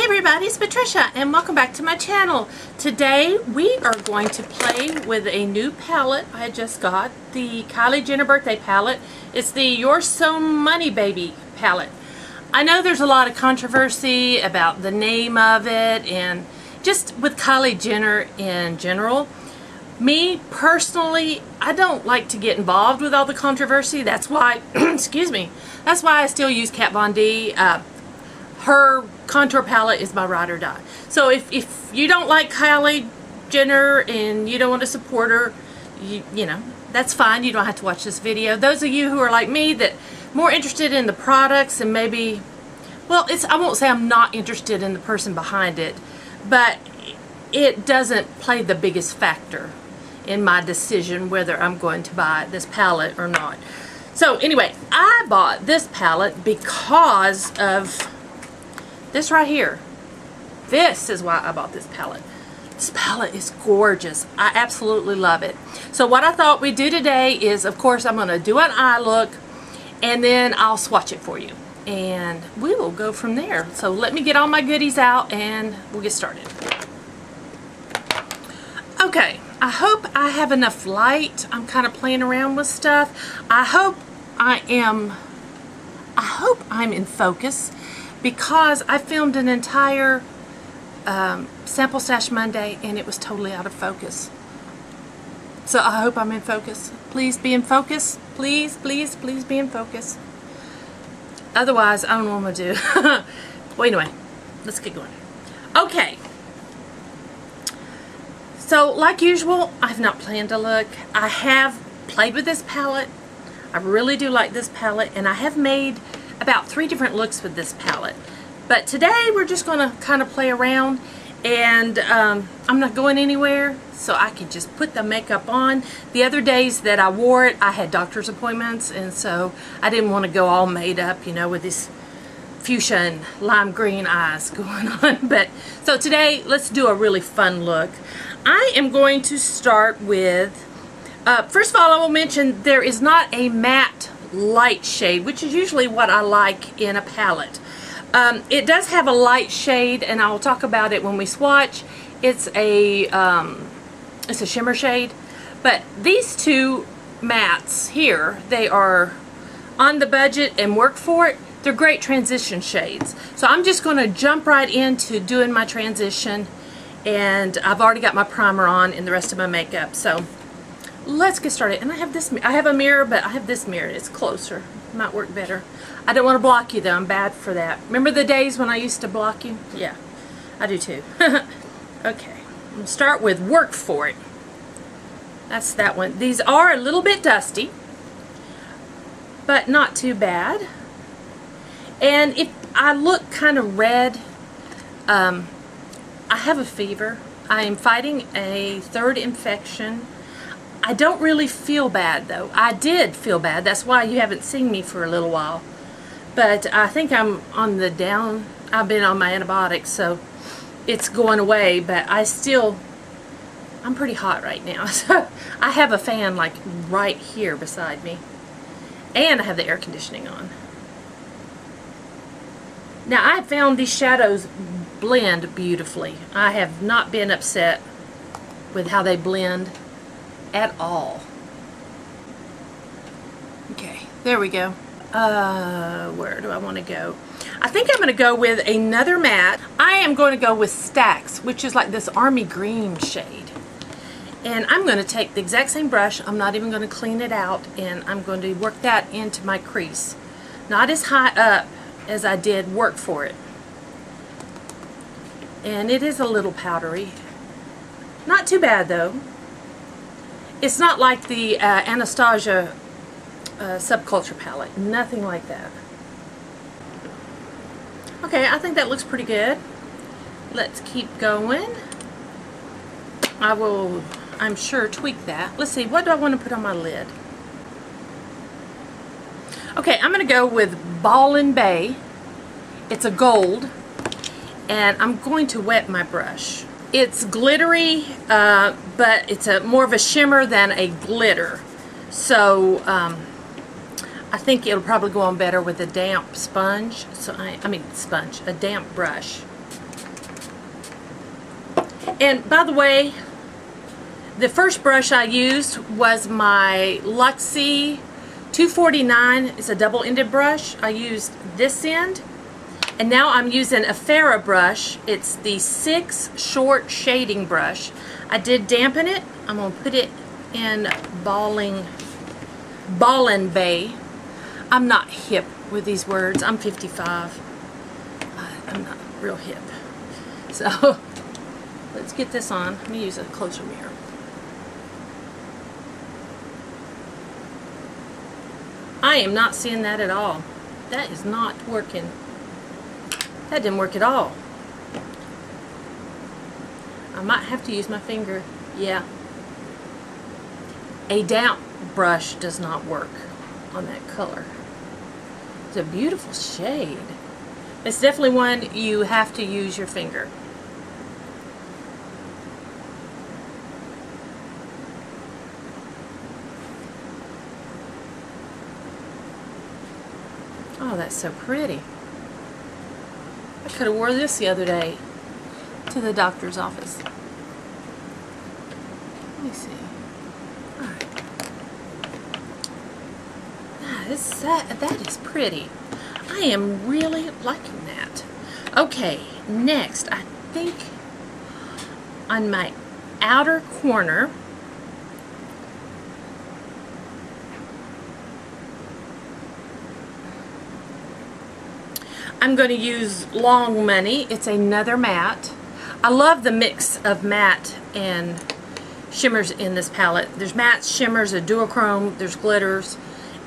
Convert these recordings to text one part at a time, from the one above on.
everybody, it's Patricia and welcome back to my channel. Today we are going to play with a new palette I just got, the Kylie Jenner birthday palette. It's the You're So Money Baby palette. I know there's a lot of controversy about the name of it and just with Kylie Jenner in general. Me personally, I don't like to get involved with all the controversy. That's why, excuse me, that's why I still use Kat Von D. Her contour palette is my ride or die. So if you don't like Kylie Jenner and you don't want to support her, you know, that's fine. You don't have to watch this video. Those of you who are like me that more interested in the products and maybe, well, I won't say I'm not interested in the person behind it, but it doesn't play the biggest factor in my decision whether I'm going to buy this palette or not. So anyway, I bought this palette because of this right here. This is why I bought this palette. This palette is gorgeous. I absolutely love it. So what I thought we'd do today is, of course, I'm going to do an eye look and then I'll swatch it for you. And we will go from there. So let me get all my goodies out and we'll get started. Okay, I hope I have enough light. I'm kind of playing around with stuff. I hope I'm in focus, because I filmed an entire Sample Stash Monday and it was totally out of focus. So I hope I'm in focus. Please be in focus. Please, please, please be in focus. Otherwise, I don't know what I'm going to do. Well, anyway, let's get going. Okay. So, like usual, I've not planned a look. I have played with this palette. I really do like this palette, and I have made about 3 different looks with this palette. But today we're just going to kind of play around, and I'm not going anywhere, so I can just put the makeup on. The other days that I wore it, I had doctor's appointments, and so I didn't want to go all made up, you know, with this fuchsia and lime green eyes going on. But so today, let's do a really fun look. I am going to start with, first of all, I will mention there is not a matte light shade, which is usually what I like in a palette. It does have a light shade, and I'll talk about it when we swatch. It's a shimmer shade, but these 2 mattes here, they are on the budget and work for it. They're great transition shades. So I'm just going to jump right into doing my transition, and I've already got my primer on and the rest of my makeup. So let's get started. And I have a mirror, but I have this mirror. It's closer. Might work better. I don't want to block you though. I'm bad for that. Remember the days when I used to block you? Yeah, I do too. Okay, I'm going to start with Work For It. That's that one. These are a little bit dusty, but not too bad. And if I look kind of red, I have a fever. I am fighting a 3rd infection. I don't really feel bad though. I did feel bad. That's why you haven't seen me for a little while. But I think I'm on the down. I've been on my antibiotics, so it's going away, but I'm pretty hot right now. So I have a fan like right here beside me. And I have the air conditioning on. Now I found these shadows blend beautifully. I have not been upset with how they blend at all. Okay, there we go. Where do I want to go? I think I'm going to go with another matte. I am going to go with Stacks, which is like this army green shade. And I'm going to take the exact same brush. I'm not even going to clean it out, and I'm going to work that into my crease. Not as high up as I did Work For It. And it is a little powdery. Not too bad though. It's not like the Anastasia Subculture palette. Nothing like that. Okay, I think that looks pretty good. Let's keep going. I will, I'm sure, tweak that. Let's see, what do I want to put on my lid? Okay, I'm going to go with Ballin' Bay. It's a gold. And I'm going to wet my brush. It's glittery, but it's more of a shimmer than a glitter. So I think it'll probably go on better with a damp sponge. So a damp brush. And by the way, the first brush I used was my Luxie 249. It's a double-ended brush. I used this end. And now I'm using a Farrah brush. It's the 6 short shading brush. I did dampen it. I'm going to put it in Ballin Bay. I'm not hip with these words. I'm 55. I'm not real hip. So let's get this on. Let me use a closer mirror. I am not seeing that at all. That is not working. That didn't work at all. I might have to use my finger. Yeah. A damp brush does not work on that color. It's a beautiful shade. It's definitely one you have to use your finger. Oh, that's so pretty. I could have wore this the other day to the doctor's office. Let me see. All right. That is pretty. I am really liking that. Okay, next, I think on my outer corner, I'm going to use Long Money. It's another matte. I love the mix of matte and shimmers in this palette. There's mattes, shimmers, a duochrome, there's glitters,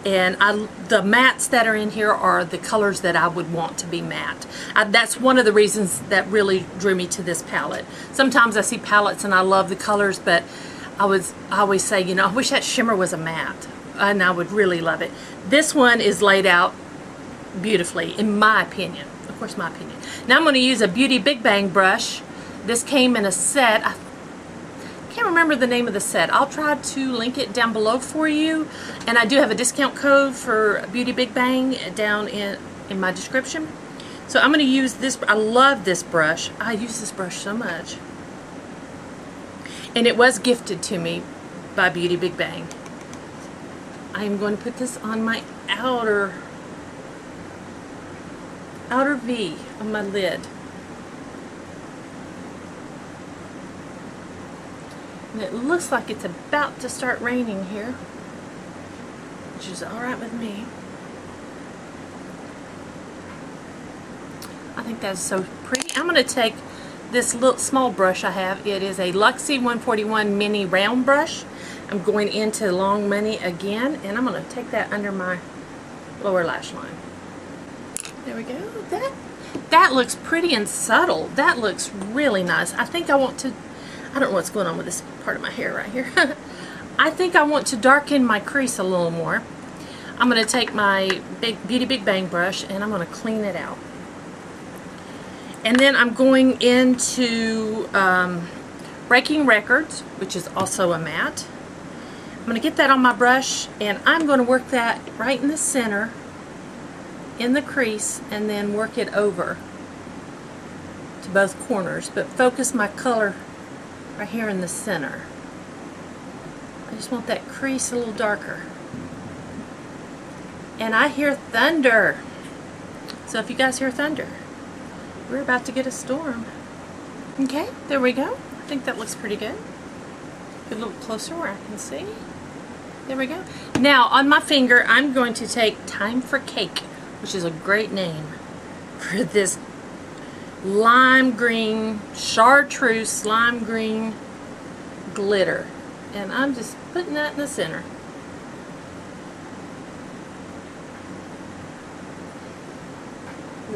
and the mattes that are in here are the colors that I would want to be matte. That's one of the reasons that really drew me to this palette. Sometimes I see palettes and I love the colors, but I always say, you know, I wish that shimmer was a matte, and I would really love it. This one is laid out beautifully, in my opinion. Of course, my opinion. Now I'm going to use a Beauty Big Bang brush. This came in a set. I can't remember the name of the set. I'll try to link it down below for you. And I do have a discount code for Beauty Big Bang down in my description. So I'm going to use this. I love this brush. I use this brush so much. And it was gifted to me by Beauty Big Bang. I am going to put this on my outer V on my lid. And it looks like it's about to start raining here, which is alright with me. I think that's so pretty. I'm going to take this little small brush I have. It is a Luxie 141 mini round brush. I'm going into Long Money again, and I'm going to take that under my lower lash line. There we go. That looks pretty and subtle. That looks really nice. I think I want to, I don't know what's going on with this part of my hair right here. I think I want to darken my crease a little more. I'm going to take my Beauty Big Bang brush and I'm going to clean it out. And then I'm going into Breaking Records, which is also a matte. I'm going to get that on my brush and I'm going to work that right in the center, in the crease, and then work it over to both corners, but focus my color right here in the center. I just want that crease a little darker. And I hear thunder. So if you guys hear thunder, we're about to get a storm. Okay, there we go. I think that looks pretty good. Get a little closer where I can see. There we go. Now on my finger, I'm going to take Time for Cake, which is a great name for this lime green, chartreuse lime green glitter. And I'm just putting that in the center.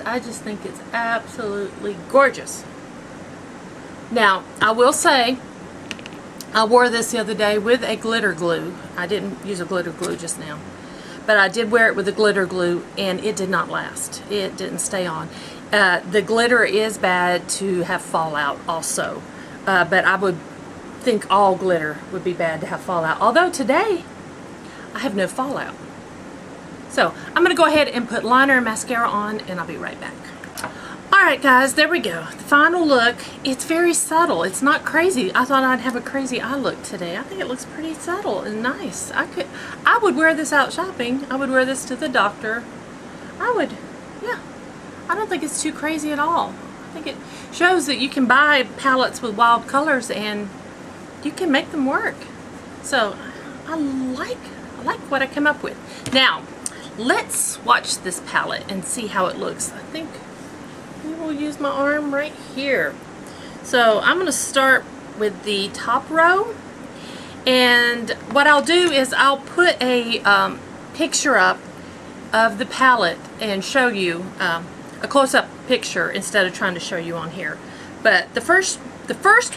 I just think it's absolutely gorgeous. Now, I will say, I wore this the other day with a glitter glue. I didn't use a glitter glue just now. But I did wear it with a glitter glue, and it did not last. It didn't stay on. The glitter is bad to have fallout also. But I would think all glitter would be bad to have fallout. Although today, I have no fallout. So, I'm going to go ahead and put liner and mascara on, and I'll be right back. Alright guys, there we go. The final look. It's very subtle. It's not crazy. I thought I'd have a crazy eye look today. I think it looks pretty subtle and nice. I would wear this out shopping. I would wear this to the doctor. Yeah. I don't think it's too crazy at all. I think it shows that you can buy palettes with wild colors and you can make them work. So I like what I came up with. Now, let's swatch this palette and see how it looks. I think we will use my arm right here. So I'm going to start with the top row, and what I'll do is I'll put a picture up of the palette and show you a close-up picture instead of trying to show you on here. But the first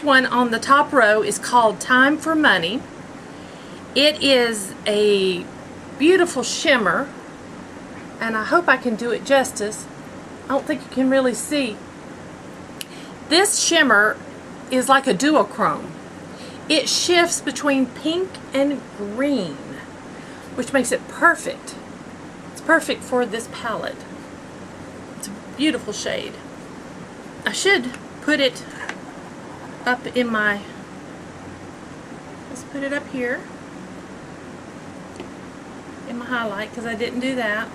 one on the top row is called Time for Money. It is a beautiful shimmer, and I hope I can do it justice. I don't think you can really see. This shimmer is like a duochrome. It shifts between pink and green, which makes it perfect. It's perfect for this palette. It's a beautiful shade. I should put it up in my, let's put it up here in my highlight because I didn't do that.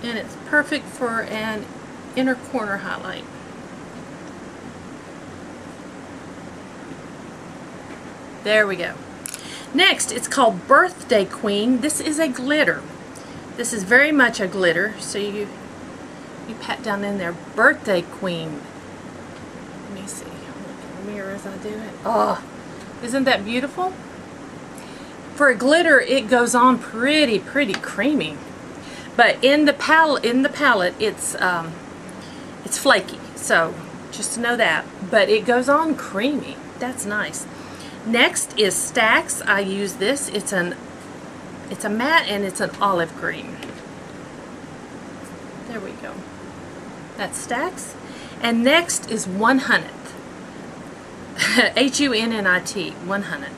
And it's perfect for an inner corner highlight. There we go. Next, it's called Birthday Queen. This is a glitter. This is very much a glitter. So you pat down in there. Birthday Queen. Let me see. Look in the mirror as I do it. Oh, isn't that beautiful? For a glitter, it goes on pretty creamy. But in the palette, it's flaky. So just to know that. But it goes on creamy. That's nice. Next is Stacks. I use this. It's a matte and it's an olive green. There we go. That's Stacks. And next is 100th. H-U-N-N-I-T. 100th.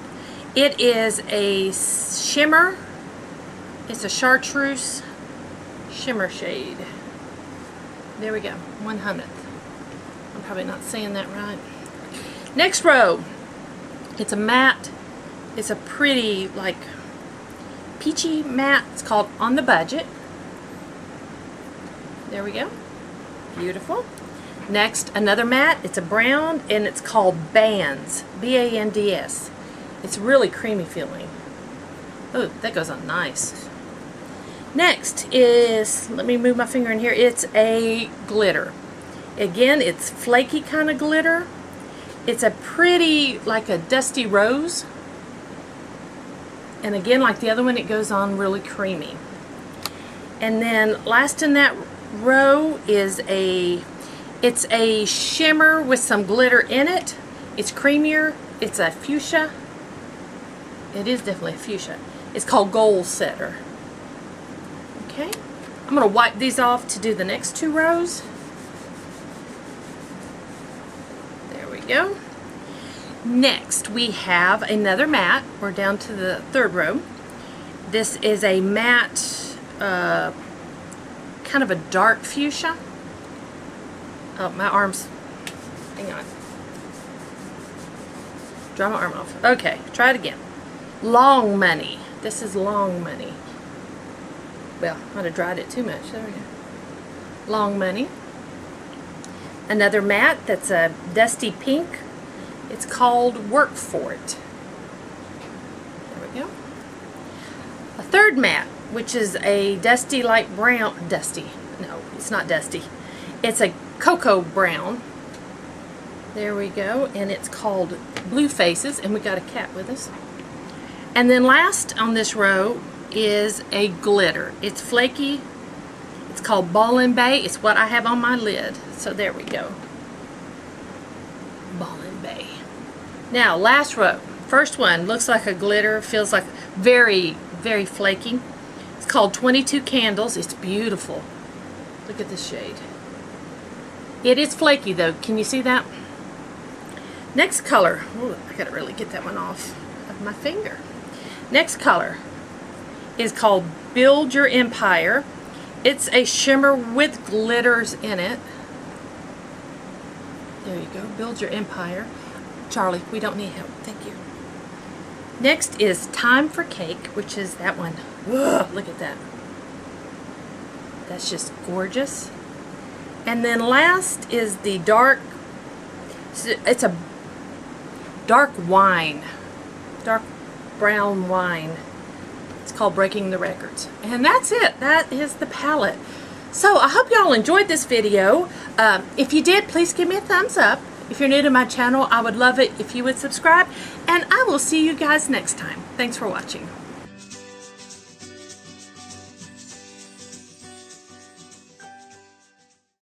It is a shimmer. It's a chartreuse shimmer shade. There we go. 100th. I'm probably not saying that right. Next row. It's a matte. It's a pretty, like, peachy matte. It's called On the Budget. There we go. Beautiful. Next, another matte. It's a brown, and it's called Bands. B-A-N-D-S. It's really creamy feeling. Oh, that goes on nice. Next is, let me move my finger in here. It's a glitter. Again, it's flaky kind of glitter. It's a pretty, like a dusty rose. And again, like the other one, it goes on really creamy. And then last in that row is it's a shimmer with some glitter in it. It's creamier. It's a fuchsia. It is definitely a fuchsia. It's called Goal Setter. Okay. I'm going to wipe these off to do the next two rows. There we go. Next, we have another matte. We're down to the third row. This is a matte, kind of a dark fuchsia. Oh, my arm's, hang on. Dry my arm off. Okay, try it again. Long Money. This is Long Money. Well, I might have dried it too much. There we go. Long Money. Another matte that's a dusty pink. It's called Work For It. There we go. A third matte, which is a dusty light brown. Dusty. No, it's not dusty. It's a cocoa brown. There we go. And it's called Blue Faces. And we got a cat with us. And then last on this row is a glitter. It's flaky. It's called Ball and Bay. It's what I have on my lid. So there we go. Ball and Bay. Now, last row. First one looks like a glitter. Feels like very flaky. It's called 22 Candles. It's beautiful. Look at this shade. It is flaky though. Can you see that? Next color. Ooh, I gotta really get that one off of my finger. Next color is called Build Your Empire. It's a shimmer with glitters in it. There you go. Build your empire. Charlie, we don't need help. Thank you. Next is Time for Cake, which is that one. Ugh, look at that. That's just gorgeous. And then last is the dark, it's a dark wine, dark brown wine. It's called Breaking the Records. And that's it. That is the palette. So I hope y'all enjoyed this video. If you did, please give me a thumbs up. If you're new to my channel, I would love it if you would subscribe. And I will see you guys next time. Thanks for watching.